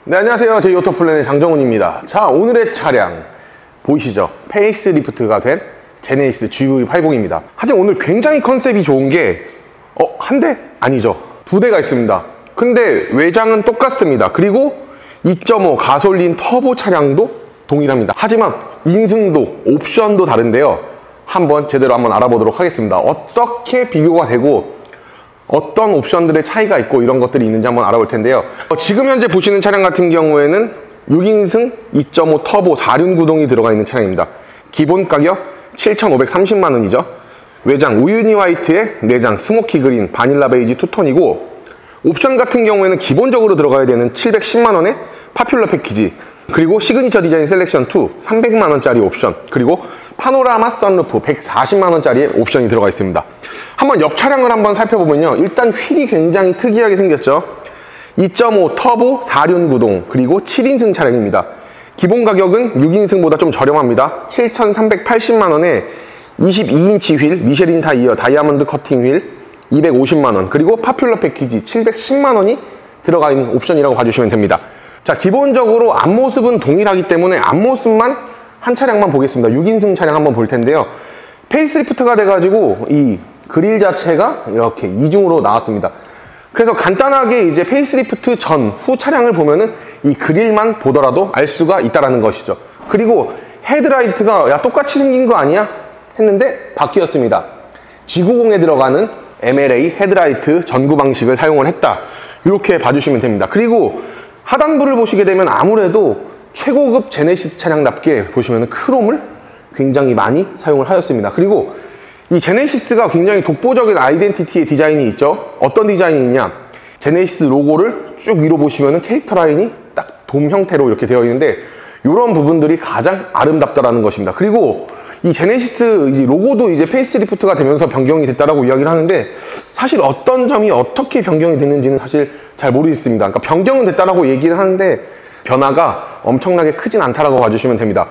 네, 안녕하세요. 제 오토플랜의 장정훈입니다. 자, 오늘의 차량 보이시죠? 페이스리프트가 된 제네시스 GV80입니다. 하지만 오늘 굉장히 컨셉이 좋은 게 한 대? 아니죠. 두 대가 있습니다. 근데 외장은 똑같습니다. 그리고 2.5 가솔린 터보 차량도 동일합니다. 하지만 인승도 옵션도 다른데요. 한번 제대로 알아보도록 하겠습니다. 어떻게 비교가 되고 어떤 옵션들의 차이가 있고 이런 것들이 있는지 한번 알아볼 텐데요. 지금 현재 보시는 차량 같은 경우에는 6인승 2.5 터보 4륜 구동이 들어가 있는 차량입니다. 기본 가격 7,530만 원이죠. 외장 우유니 화이트에 내장 스모키 그린 바닐라 베이지 투톤이고, 옵션 같은 경우에는 기본적으로 들어가야 되는 710만 원의 파퓰러 패키지, 그리고 시그니처 디자인 셀렉션 2 300만 원짜리 옵션, 그리고 파노라마 선루프 140만 원짜리의 옵션이 들어가 있습니다. 한번 옆 차량을 한번 살펴보면요, 일단 휠이 굉장히 특이하게 생겼죠. 2.5 터보 4륜 구동, 그리고 7인승 차량입니다. 기본 가격은 6인승보다 좀 저렴합니다. 7,380만 원에 22인치 휠, 미쉐린 타이어 다이아몬드 커팅 휠 250만 원, 그리고 파퓰러 패키지 710만 원이 들어가 있는 옵션이라고 봐주시면 됩니다. 자, 기본적으로 앞모습은 동일하기 때문에 앞모습만 한 차량만 보겠습니다. 6인승 차량 한번 볼 텐데요. 페이스리프트가 돼가지고 이 그릴 자체가 이렇게 이중으로 나왔습니다. 그래서 간단하게 이제 페이스리프트 전, 후 차량을 보면은 이 그릴만 보더라도 알 수가 있다라는 것이죠. 그리고 헤드라이트가 야 똑같이 생긴 거 아니야? 했는데 바뀌었습니다. G90에 들어가는 MLA 헤드라이트 전구 방식을 사용을 했다. 이렇게 봐주시면 됩니다. 그리고 하단부를 보시게 되면 아무래도 최고급 제네시스 차량답게 보시면 크롬을 굉장히 많이 사용을 하였습니다. 그리고 이 제네시스가 굉장히 독보적인 아이덴티티의 디자인이 있죠. 어떤 디자인이 있냐, 제네시스 로고를 쭉 위로 보시면 캐릭터 라인이 딱 돔 형태로 이렇게 되어 있는데, 이런 부분들이 가장 아름답다라는 것입니다. 그리고 이 제네시스 이제 로고도 이제 페이스리프트가 되면서 변경이 됐다라고 이야기를 하는데, 사실 어떤 점이 어떻게 변경이 됐는지는 사실 잘 모르겠습니다. 그러니까 변경은 됐다라고 얘기를 하는데 변화가 엄청나게 크진 않다라고 봐주시면 됩니다.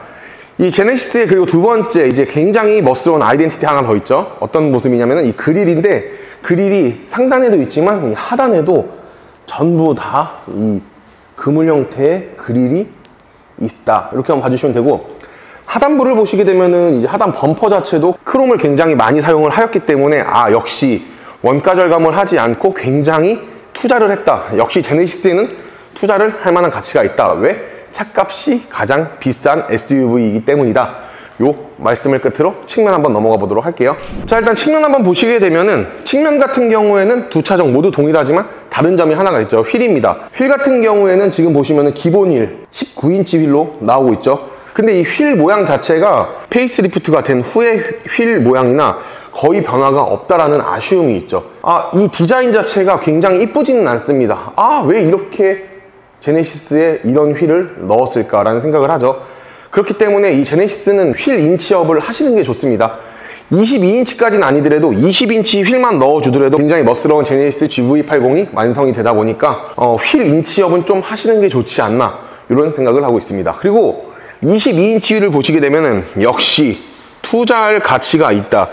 이 제네시스의 그리고 두 번째 이제 굉장히 멋스러운 아이덴티티 하나 더 있죠. 어떤 모습이냐면은 이 그릴인데, 그릴이 상단에도 있지만 이 하단에도 전부 다 이 그물 형태의 그릴이 있다. 이렇게 한번 봐주시면 되고, 하단부를 보시게 되면은 이제 하단 범퍼 자체도 크롬을 굉장히 많이 사용을 하였기 때문에 역시 원가 절감을 하지 않고 굉장히 투자를 했다. 역시 제네시스에는 투자를 할 만한 가치가 있다. 왜? 차값이 가장 비싼 SUV이기 때문이다. 요 말씀을 끝으로 측면 한번 넘어가 보도록 할게요. 자, 일단 측면 한번 보시게 되면은, 측면 같은 경우에는 두 차종 모두 동일하지만 다른 점이 하나가 있죠. 휠입니다. 휠 같은 경우에는 지금 보시면은 기본 휠 19인치 휠로 나오고 있죠. 근데 이 휠 모양 자체가 페이스리프트가 된 후의 휠 모양이나 거의 변화가 없다라는 아쉬움이 있죠. 이 디자인 자체가 굉장히 이쁘지는 않습니다. 왜 이렇게 제네시스에 이런 휠을 넣었을까라는 생각을 하죠. 그렇기 때문에 이 제네시스는 휠 인치업을 하시는 게 좋습니다. 22인치까지는 아니더라도 20인치 휠만 넣어주더라도 굉장히 멋스러운 제네시스 GV80이 완성이 되다 보니까 휠 인치업은 좀 하시는 게 좋지 않나, 이런 생각을 하고 있습니다. 그리고 22인치 휠을 보시게 되면은 역시 투자할 가치가 있다.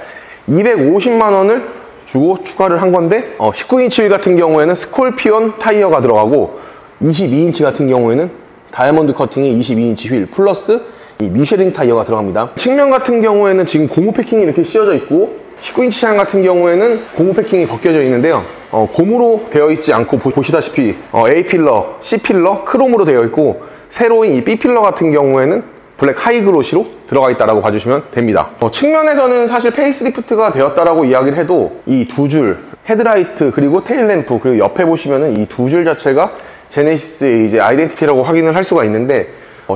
250만 원을 주고 추가를 한 건데, 19인치 휠 같은 경우에는 스콜피온 타이어가 들어가고, 22인치 같은 경우에는 다이아몬드 커팅의 22인치 휠 플러스 이 미쉐린 타이어가 들어갑니다. 측면 같은 경우에는 지금 고무 패킹이 이렇게 씌워져 있고, 19인치 차량 같은 경우에는 고무 패킹이 벗겨져 있는데요. 고무로 되어 있지 않고 보시다시피 A필러, C필러, 크롬으로 되어 있고, 세로인 이 B필러 같은 경우에는 블랙 하이그로시로 들어가 있다라고 봐주시면 됩니다. 측면에서는 사실 페이스리프트가 되었다라고 이야기를 해도 이 두 줄 헤드라이트 그리고 테일램프, 그리고 옆에 보시면은 이 두 줄 자체가 제네시스의 이제 아이덴티티라고 확인을 할 수가 있는데,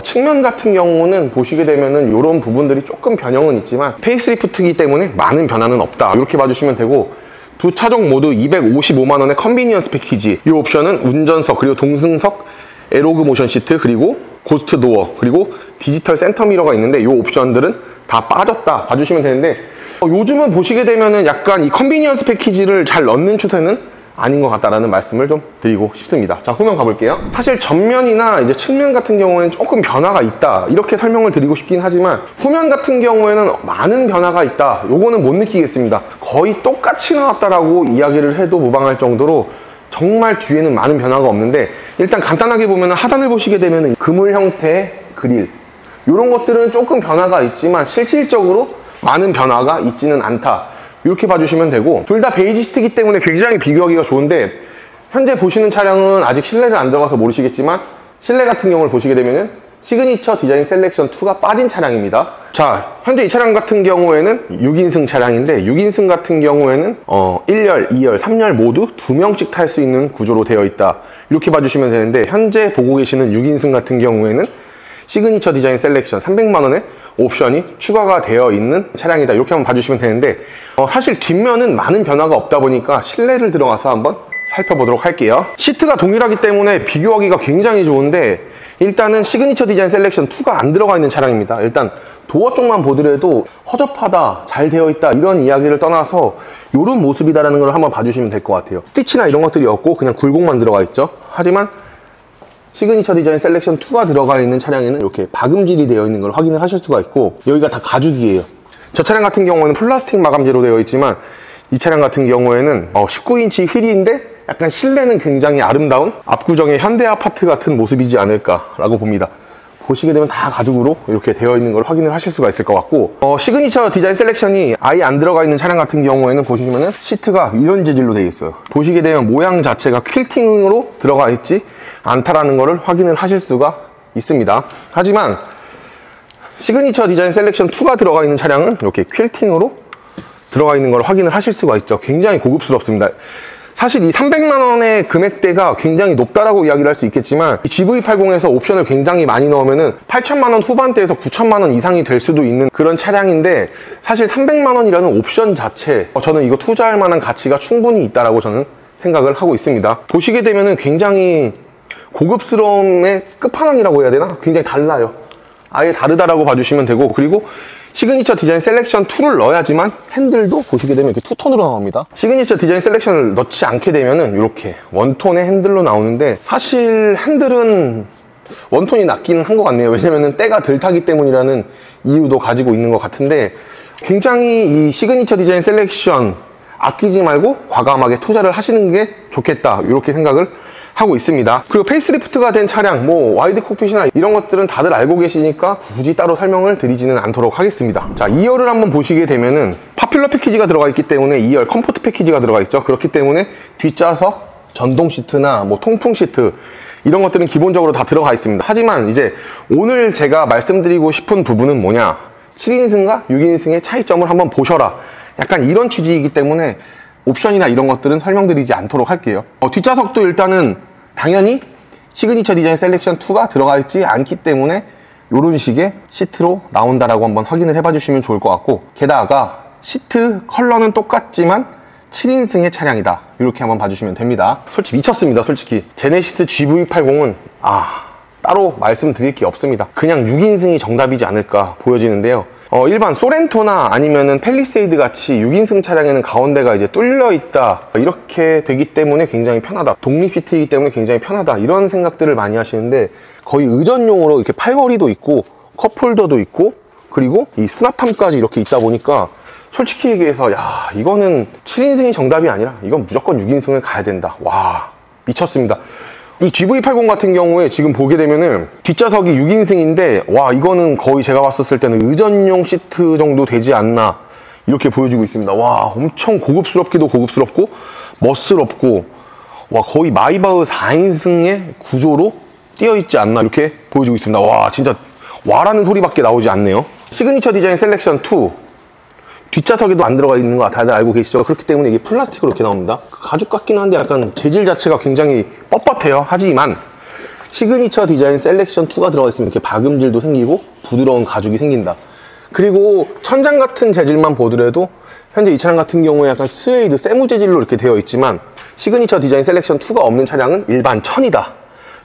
측면 같은 경우는 보시게 되면은 이런 부분들이 조금 변형은 있지만 페이스리프트이기 때문에 많은 변화는 없다. 이렇게 봐주시면 되고, 두 차종 모두 255만 원의 컨비니언스 패키지, 이 옵션은 운전석 그리고 동승석 에로그 모션 시트, 그리고 고스트 도어, 그리고 디지털 센터 미러가 있는데 이 옵션들은 다 빠졌다 봐주시면 되는데, 요즘은 보시게 되면은 약간 이 컨비니언스 패키지를 잘 넣는 추세는 아닌 것 같다라는 말씀을 좀 드리고 싶습니다. 자, 후면 가볼게요. 사실 전면이나 이제 측면 같은 경우에는 조금 변화가 있다, 이렇게 설명을 드리고 싶긴 하지만, 후면 같은 경우에는 많은 변화가 있다, 요거는 못 느끼겠습니다. 거의 똑같이 나왔다라고 이야기를 해도 무방할 정도로 정말 뒤에는 많은 변화가 없는데, 일단 간단하게 보면 하단을 보시게 되면 그물 형태의 그릴, 이런 것들은 조금 변화가 있지만 실질적으로 많은 변화가 있지는 않다, 이렇게 봐주시면 되고, 둘 다 베이지 시트이기 때문에 굉장히 비교하기가 좋은데, 현재 보시는 차량은 아직 실내를 안 들어가서 모르시겠지만 실내 같은 경우를 보시게 되면은 시그니처 디자인 셀렉션 2가 빠진 차량입니다. 자, 현재 이 차량 같은 경우에는 6인승 차량인데, 6인승 같은 경우에는 1열, 2열, 3열 모두 2명씩 탈 수 있는 구조로 되어 있다, 이렇게 봐주시면 되는데, 현재 보고 계시는 6인승 같은 경우에는 시그니처 디자인 셀렉션 300만원의 옵션이 추가가 되어 있는 차량이다, 이렇게 한번 봐주시면 되는데, 사실 뒷면은 많은 변화가 없다 보니까 실내를 들어가서 한번 살펴보도록 할게요. 시트가 동일하기 때문에 비교하기가 굉장히 좋은데, 일단은 시그니처 디자인 셀렉션 2가 안 들어가 있는 차량입니다. 일단 도어 쪽만 보더라도 허접하다, 잘 되어 있다, 이런 이야기를 떠나서 이런 모습이다라는 걸 한번 봐주시면 될 것 같아요. 스티치나 이런 것들이 없고 그냥 굴곡만 들어가 있죠. 하지만 시그니처 디자인 셀렉션 2가 들어가 있는 차량에는 이렇게 박음질이 되어 있는 걸 확인을 하실 수가 있고, 여기가 다 가죽이에요. 저 차량 같은 경우에는 플라스틱 마감재로 되어 있지만, 이 차량 같은 경우에는 19인치 휠인데 약간 실내는 굉장히 아름다운 압구정의 현대 아파트 같은 모습이지 않을까라고 봅니다. 보시게 되면 다 가죽으로 이렇게 되어 있는 걸 확인을 하실 수가 있을 것 같고, 시그니처 디자인 셀렉션이 아예 안 들어가 있는 차량 같은 경우에는 보시면은 시트가 이런 재질로 되어 있어요. 보시게 되면 모양 자체가 퀼팅으로 들어가 있지 않다라는 것을 확인을 하실 수가 있습니다. 하지만 시그니처 디자인 셀렉션 2가 들어가 있는 차량은 이렇게 퀼팅으로 들어가 있는 걸 확인을 하실 수가 있죠. 굉장히 고급스럽습니다. 사실 이 300만원의 금액대가 굉장히 높다라고 이야기를 할 수 있겠지만, 이 GV80에서 옵션을 굉장히 많이 넣으면은 8천만원 후반대에서 9천만원 이상이 될 수도 있는 그런 차량인데, 사실 300만원이라는 옵션 자체, 저는 이거 투자할 만한 가치가 충분히 있다라고 저는 생각을 하고 있습니다. 보시게 되면은 굉장히 고급스러움의 끝판왕이라고 해야 되나? 굉장히 달라요. 아예 다르다라고 봐주시면 되고, 그리고 시그니처 디자인 셀렉션 2를 넣어야지만 핸들도 보시게 되면 이렇게 투톤으로 나옵니다. 시그니처 디자인 셀렉션을 넣지 않게 되면은 이렇게 원톤의 핸들로 나오는데, 사실 핸들은 원톤이 낫기는 한 것 같네요. 왜냐면은 때가 덜 타기 때문이라는 이유도 가지고 있는 것 같은데, 굉장히 이 시그니처 디자인 셀렉션 아끼지 말고 과감하게 투자를 하시는 게 좋겠다, 이렇게 생각을 하고 있습니다. 그리고 페이스리프트가 된 차량, 와이드 콕핏이나 이런 것들은 다들 알고 계시니까 굳이 따로 설명을 드리지는 않도록 하겠습니다. 자, 2열을 한번 보시게 되면은 파퓰러 패키지가 들어가 있기 때문에 2열 컴포트 패키지가 들어가 있죠. 그렇기 때문에 뒷좌석 전동 시트나 통풍 시트 이런 것들은 기본적으로 다 들어가 있습니다. 하지만 이제 오늘 제가 말씀드리고 싶은 부분은 뭐냐, 7인승과 6인승의 차이점을 한번 보셔라, 약간 이런 취지이기 때문에 옵션이나 이런 것들은 설명드리지 않도록 할게요. 뒷좌석도 일단은 당연히 시그니처 디자인 셀렉션 2가 들어가 있지 않기 때문에 이런 식의 시트로 나온다라고 한번 확인을 해봐 주시면 좋을 것 같고, 게다가 시트 컬러는 똑같지만 7인승의 차량이다, 이렇게 한번 봐주시면 됩니다. 솔직히 미쳤습니다. 솔직히 제네시스 GV80은 따로 말씀드릴 게 없습니다. 그냥 6인승이 정답이지 않을까 보여지는데요. 일반 소렌토나 아니면은 팰리세이드 같이 6인승 차량에는 가운데가 이제 뚫려 있다, 이렇게 되기 때문에 굉장히 편하다, 독립 시트이기 때문에 굉장히 편하다, 이런 생각들을 많이 하시는데, 거의 의전용으로 이렇게 팔걸이도 있고 컵홀더도 있고 그리고 이 수납함까지 이렇게 있다 보니까, 솔직히 얘기해서 이거는 7인승이 정답이 아니라 이건 무조건 6인승을 가야 된다. 와, 미쳤습니다. 이 GV80 같은 경우에 지금 보게 되면은 뒷좌석이 6인승인데, 와, 이거는 거의 제가 봤었을 때는 의전용 시트 정도 되지 않나, 이렇게 보여지고 있습니다. 와, 엄청 고급스럽기도 고급스럽고 멋스럽고, 와, 거의 마이바흐 4인승의 구조로 띄어 있지 않나, 이렇게 보여지고 있습니다. 와, 진짜 와라는 소리밖에 나오지 않네요. 시그니처 디자인 셀렉션 2 뒷좌석에도 안 들어가 있는 거 다들 알고 계시죠? 그렇기 때문에 이게 플라스틱으로 이렇게 나옵니다. 가죽 같긴 한데 약간 재질 자체가 굉장히 뻣뻣해요. 하지만 시그니처 디자인 셀렉션 2가 들어가 있으면 이렇게 박음질도 생기고 부드러운 가죽이 생긴다. 그리고 천장 같은 재질만 보더라도 현재 이 차량 같은 경우에 약간 스웨이드 세무 재질로 이렇게 되어 있지만, 시그니처 디자인 셀렉션 2가 없는 차량은 일반 천이다,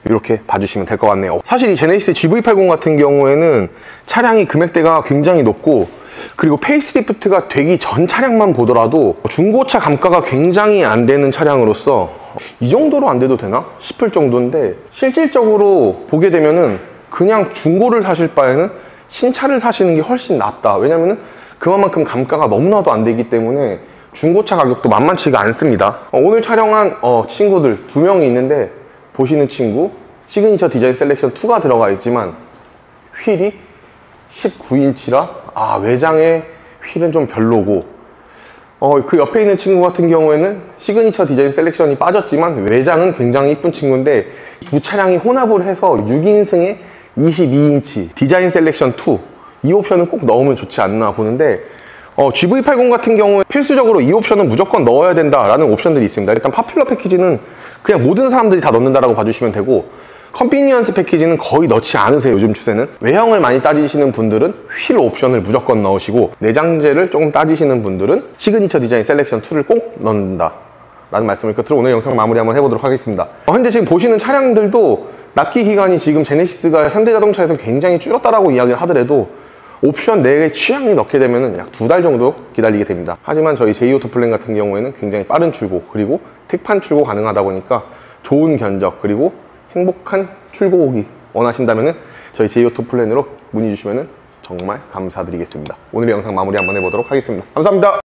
이렇게 봐주시면 될 것 같네요. 사실 이 제네시스 GV80 같은 경우에는 차량이 금액대가 굉장히 높고, 그리고 페이스리프트가 되기 전 차량만 보더라도 중고차 감가가 굉장히 안 되는 차량으로서 이 정도로 안 돼도 되나 싶을 정도인데, 실질적으로 보게 되면은 그냥 중고를 사실 바에는 신차를 사시는 게 훨씬 낫다. 왜냐면은 그만큼 감가가 너무나도 안 되기 때문에 중고차 가격도 만만치가 않습니다. 오늘 촬영한 친구들 2명이 있는데, 보시는 친구 시그니처 디자인 셀렉션 2가 들어가 있지만 휠이 19인치라 외장의 휠은 좀 별로고, 그 옆에 있는 친구 같은 경우에는 시그니처 디자인 셀렉션이 빠졌지만 외장은 굉장히 이쁜 친구인데, 두 차량이 혼합을 해서 6인승의 22인치 디자인 셀렉션 2, 이 옵션은 꼭 넣으면 좋지 않나 보는데, GV80 같은 경우에 필수적으로 이 옵션은 무조건 넣어야 된다라는 옵션들이 있습니다. 일단 파퓰러 패키지는 그냥 모든 사람들이 다 넣는다라고 봐주시면 되고, 컨비니언스 패키지는 거의 넣지 않으세요. 요즘 추세는. 외형을 많이 따지시는 분들은 휠 옵션을 무조건 넣으시고, 내장재를 조금 따지시는 분들은 시그니처 디자인 셀렉션 2를 꼭 넣는다 라는 말씀을 끝으로 오늘 영상 마무리 한번 해보도록 하겠습니다. 현재 지금 보시는 차량들도 납기 기간이 지금 제네시스가 현대자동차에서 굉장히 줄었다라고 이야기를 하더라도 옵션 내 취향이 넣게 되면 약 2달 정도 기다리게 됩니다. 하지만 저희 제이오토플랜 같은 경우에는 굉장히 빠른 출고, 그리고 특판 출고 가능하다 보니까 좋은 견적, 그리고 행복한 출고 오기 원하신다면 저희 제이오토플랜으로 문의 주시면 정말 감사드리겠습니다. 오늘의 영상 마무리 한번 해보도록 하겠습니다. 감사합니다.